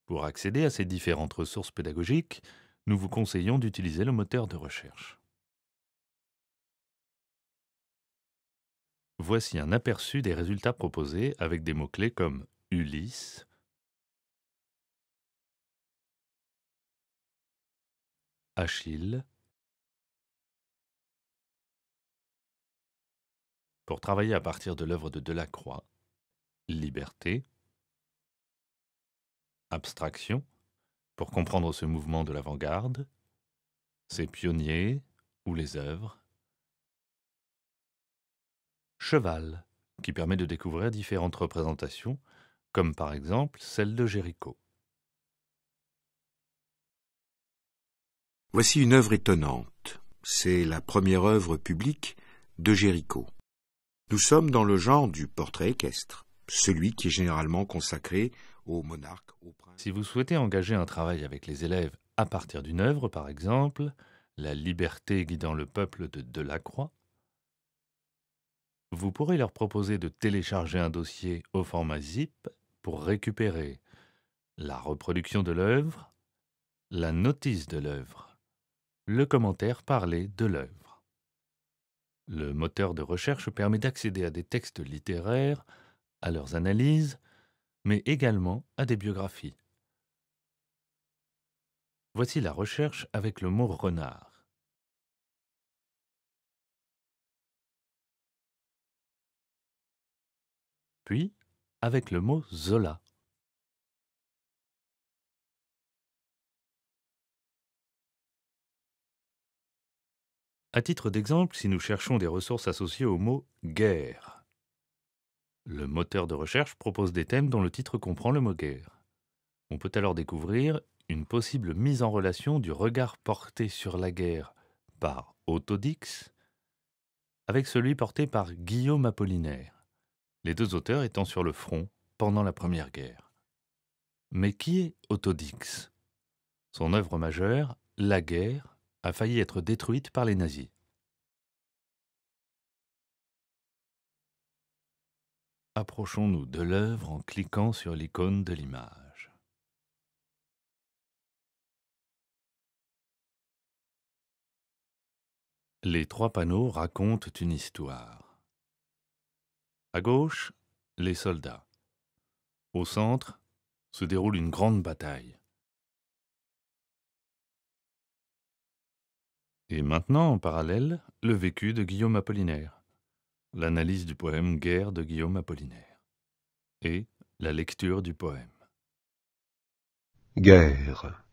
Pour accéder à ces différentes ressources pédagogiques, nous vous conseillons d'utiliser le moteur de recherche. Voici un aperçu des résultats proposés avec des mots-clés comme Ulysse, Achille. Pour travailler à partir de l'œuvre de Delacroix, Liberté, Abstraction, pour comprendre ce mouvement de l'avant-garde, ses pionniers ou les œuvres, Cheval, qui permet de découvrir différentes représentations, comme par exemple celle de Géricault. Voici une œuvre étonnante. C'est la première œuvre publique de Géricault. Nous sommes dans le genre du portrait équestre, celui qui est généralement consacré aux monarques, aux princes. Si vous souhaitez engager un travail avec les élèves à partir d'une œuvre, par exemple, La liberté guidant le peuple de Delacroix, vous pourrez leur proposer de télécharger un dossier au format zip pour récupérer la reproduction de l'œuvre, la notice de l'œuvre, le commentaire parlé de l'œuvre. Le moteur de recherche permet d'accéder à des textes littéraires, à leurs analyses, mais également à des biographies. Voici la recherche avec le mot renard. Puis, avec le mot Zola. À titre d'exemple, si nous cherchons des ressources associées au mot guerre, le moteur de recherche propose des thèmes dont le titre comprend le mot guerre. On peut alors découvrir une possible mise en relation du regard porté sur la guerre par Autodix avec celui porté par Guillaume Apollinaire, les deux auteurs étant sur le front pendant la Première Guerre. Mais qui est Autodix? Son œuvre majeure, La guerre, a failli être détruite par les nazis. Approchons-nous de l'œuvre en cliquant sur l'icône de l'image. Les trois panneaux racontent une histoire. À gauche, les soldats. Au centre, se déroule une grande bataille. Et maintenant, en parallèle, le vécu de Guillaume Apollinaire, l'analyse du poème Guerre de Guillaume Apollinaire, et la lecture du poème. Guerre.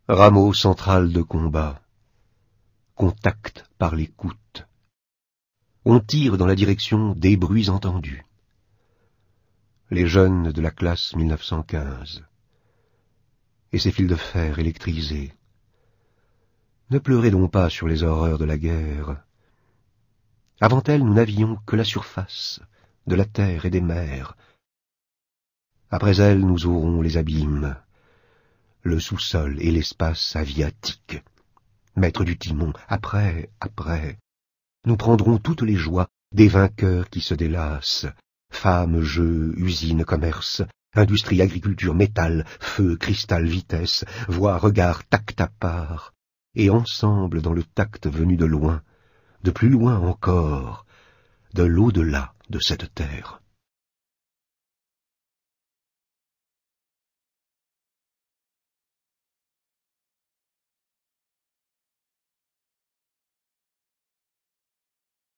Rameau central de combat. Contact par l'écoute. On tire dans la direction des bruits entendus. Les jeunes de la classe 1915. Et ces fils de fer électrisés. Ne pleurez donc pas sur les horreurs de la guerre. Avant elle, nous n'avions que la surface de la terre et des mers. Après elle, nous aurons les abîmes, le sous-sol et l'espace aviatique. Maître du timon, après, nous prendrons toutes les joies des vainqueurs qui se délassent. Femmes, jeux, usines, commerce, industrie, agriculture, métal, feu, cristal, vitesse, voix, regard, tact à part. Et ensemble dans le tact venu de loin, de plus loin encore, de l'au-delà de cette terre.